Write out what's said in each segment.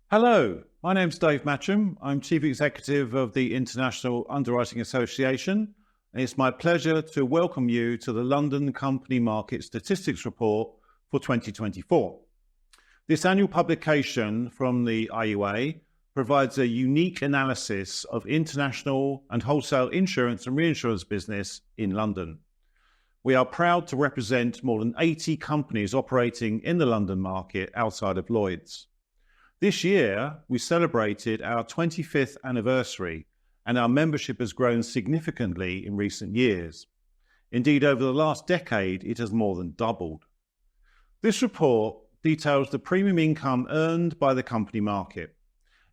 Hello, my name's Dave Matcham. I'm Chief Executive of the International Underwriting Association, and it's my pleasure to welcome you to the London Company Market Statistics Report for 2024. This annual publication from the IUA provides a unique analysis of international and wholesale insurance and reinsurance business in London. We are proud to represent more than 80 companies operating in the London market outside of Lloyd's. This year, we celebrated our 25th anniversary, and our membership has grown significantly in recent years. Indeed, over the last decade, it has more than doubled. This report details the premium income earned by the company market.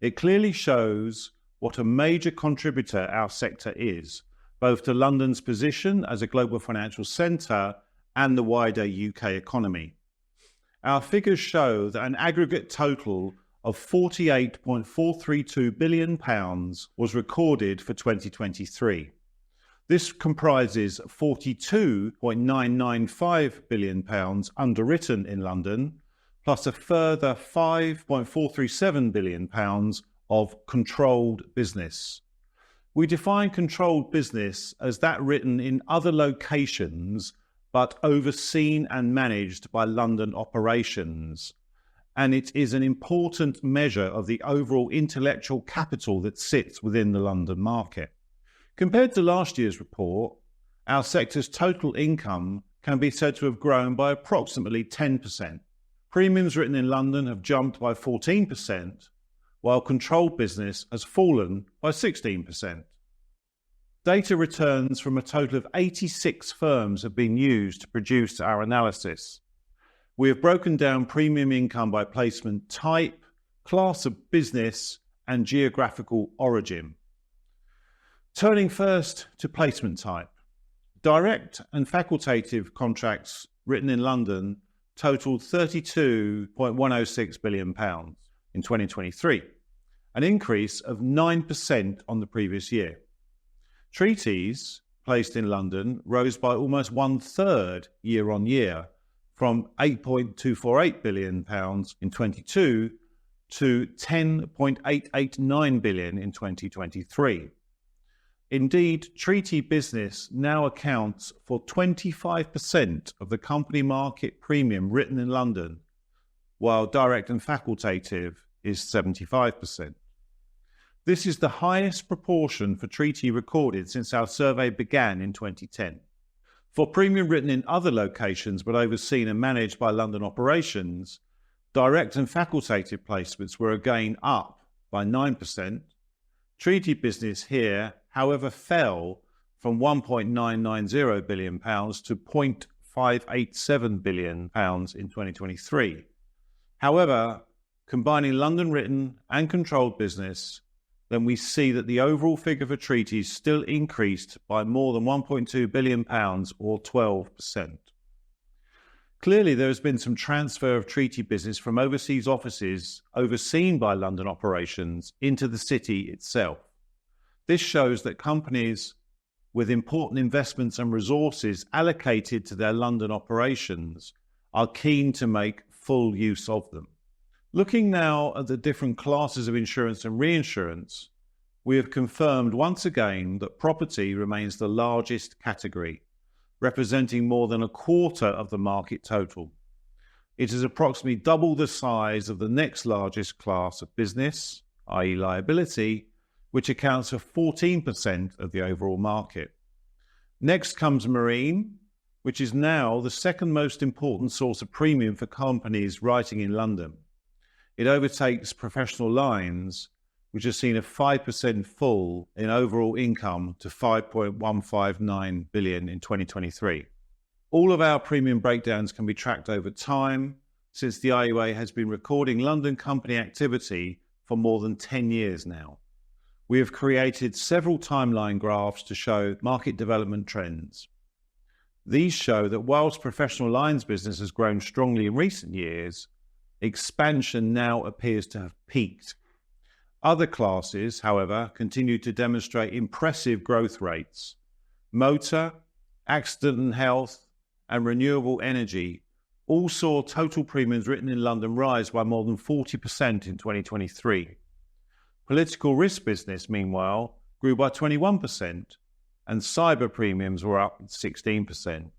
It clearly shows what a major contributor our sector is, both to London's position as a global financial centre and the wider UK economy. Our figures show that an aggregate total of £48.432 billion was recorded for 2023. This comprises £42.995 billion underwritten in London, plus a further £5.437 billion of controlled business. We define controlled business as that written in other locations but overseen and managed by London operations, and it is an important measure of the overall intellectual capital that sits within the London market. Compared to last year's report, our sector's total income can be said to have grown by approximately 10%. Premiums written in London have jumped by 14%, while controlled business has fallen by 16%. Data returns from a total of 86 firms have been used to produce our analysis. We have broken down premium income by placement type, class of business, and geographical origin. Turning first to placement type. Direct and facultative contracts written in London totaled £32.106 billion in 2023, an increase of 9% on the previous year. Treaties placed in London rose by almost one-third year on year, from £8.248 billion in 22 to £10.889 billion in 2023. Indeed, treaty business now accounts for 25% of the company market premium written in London, while direct and facultative is 75%. This is the highest proportion for treaty recorded since our survey began in 2010. For premium written in other locations but overseen and managed by London operations, direct and facultative placements were again up by 9%. Treaty business here, however, fell from £1.990 billion to £0.587 billion in 2023. However, combining London written and controlled business, then we see that the overall figure for treaties still increased by more than £1.2 billion or 12%. Clearly, there has been some transfer of treaty business from overseas offices overseen by London operations into the city itself. This shows that companies with important investments and resources allocated to their London operations are keen to make full use of them. Looking now at the different classes of insurance and reinsurance, we have confirmed once again that property remains the largest category, representing more than a quarter of the market total. It is approximately double the size of the next largest class of business, i.e. liability, which accounts for 14% of the overall market. Next comes marine, which is now the second most important source of premium for companies writing in London. It overtakes professional lines, which has seen a 5% fall in overall income to £5.159 billion in 2023. All of our premium breakdowns can be tracked over time, since the IUA has been recording London company activity for more than 10 years now. We have created several timeline graphs to show market development trends. These show that whilst professional lines business has grown strongly in recent years, expansion now appears to have peaked. Other classes, however, continue to demonstrate impressive growth rates. Motor, accident and health, and renewable energy all saw total premiums written in London rise by more than 40% in 2023. Political risk business, meanwhile, grew by 21%, and cyber premiums were up 16%.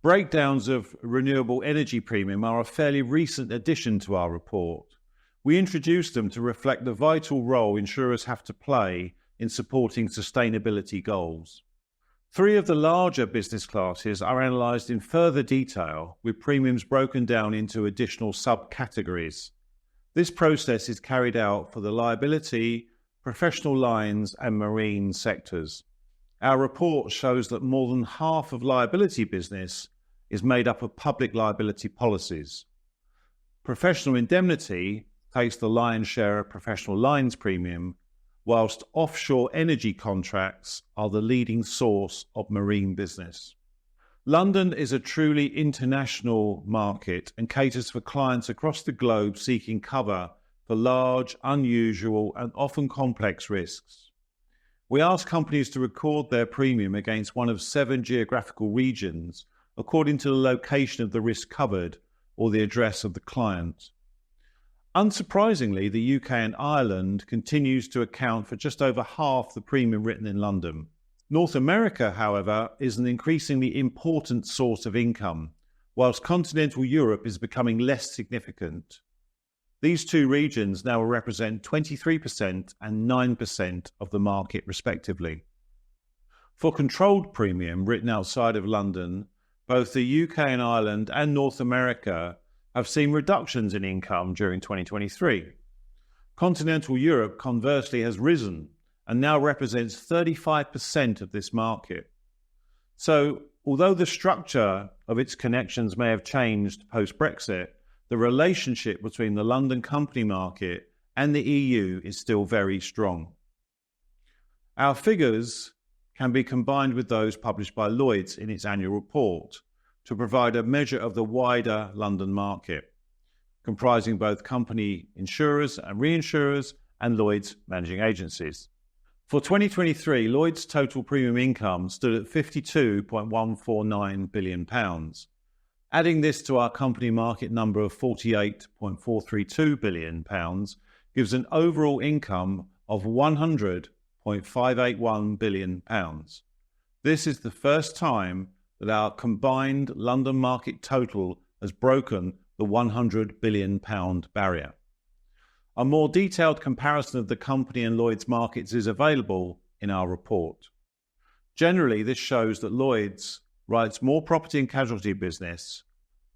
Breakdowns of renewable energy premium are a fairly recent addition to our report. We introduced them to reflect the vital role insurers have to play in supporting sustainability goals. 3 of the larger business classes are analysed in further detail, with premiums broken down into additional subcategories. This process is carried out for the liability, professional lines and marine sectors. Our report shows that more than half of liability business is made up of public liability policies. Professional indemnity takes the lion's share of professional lines premium, whilst offshore energy contracts are the leading source of marine business. London is a truly international market and caters for clients across the globe seeking cover for large, unusual and often complex risks. We ask companies to record their premium against one of 7 geographical regions according to the location of the risk covered or the address of the client. Unsurprisingly, the UK and Ireland continues to account for just over half the premium written in London. North America, however, is an increasingly important source of income, whilst continental Europe is becoming less significant. These 2 regions now represent 23% and 9% of the market respectively. For controlled premium written outside of London, both the UK and Ireland and North America have seen reductions in income during 2023. Continental Europe, conversely, has risen and now represents 35% of this market. So, although the structure of its connections may have changed post-Brexit, the relationship between the London company market and the EU is still very strong. Our figures can be combined with those published by Lloyd's in its annual report to provide a measure of the wider London market, comprising both company insurers and reinsurers and Lloyd's managing agencies. For 2023, Lloyd's total premium income stood at £52.149 billion. Adding this to our company market number of £48.432 billion gives an overall income of £100.581 billion. This is the first time that our combined London market total has broken the £100 billion barrier. A more detailed comparison of the company and Lloyd's markets is available in our report. Generally, this shows that Lloyd's writes more property and casualty business,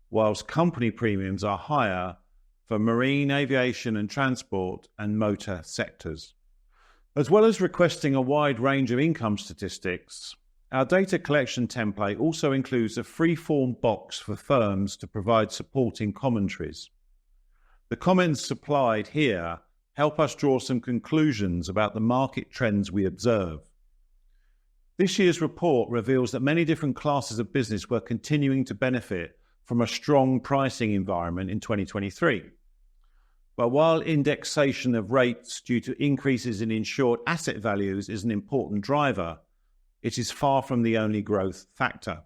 whilst company premiums are higher for marine, aviation and transport and motor sectors. As well as requesting a wide range of income statistics, our data collection template also includes a free-form box for firms to provide supporting commentaries. The comments supplied here help us draw some conclusions about the market trends we observe. This year's report reveals that many different classes of business were continuing to benefit from a strong pricing environment in 2023. But while indexation of rates due to increases in insured asset values is an important driver, it is far from the only growth factor.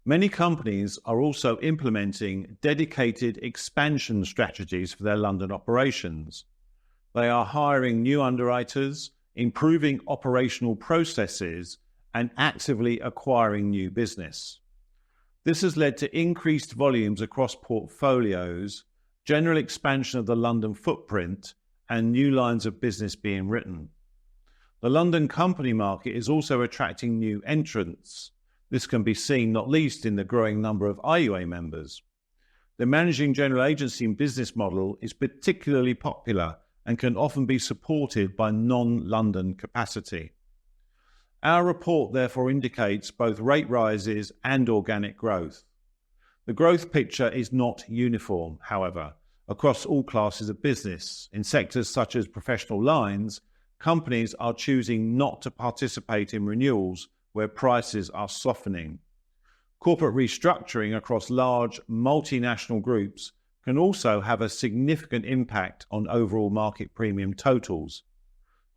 Many companies are also implementing dedicated expansion strategies for their London operations. They are hiring new underwriters, improving operational processes, and actively acquiring new business. This has led to increased volumes across portfolios, general expansion of the London footprint, and new lines of business being written. The London company market is also attracting new entrants. This can be seen not least in the growing number of IUA members. The managing general agency business model is particularly popular and can often be supported by non-London capacity. Our report therefore indicates both rate rises and organic growth. The growth picture is not uniform, however, across all classes of business. In sectors such as professional lines, companies are choosing not to participate in renewals where prices are softening. Corporate restructuring across large multinational groups can also have a significant impact on overall market premium totals.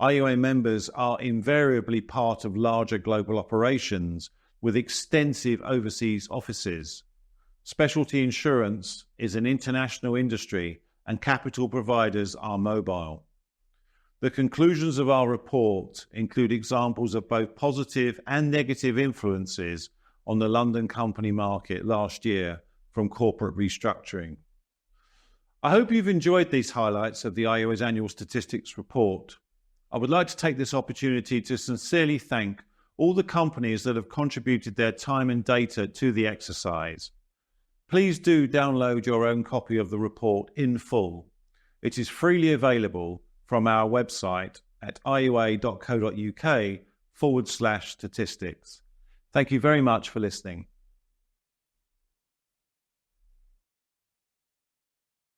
IUA members are invariably part of larger global operations with extensive overseas offices. Specialty insurance is an international industry and capital providers are mobile. The conclusions of our report include examples of both positive and negative influences on the London company market last year from corporate restructuring. I hope you've enjoyed these highlights of the IOA's annual statistics report. I would like to take this opportunity to sincerely thank all the companies that have contributed their time and data to the exercise. Please do download your own copy of the report in full. It is freely available from our website at ioa.co.uk/statistics. Thank you very much for listening.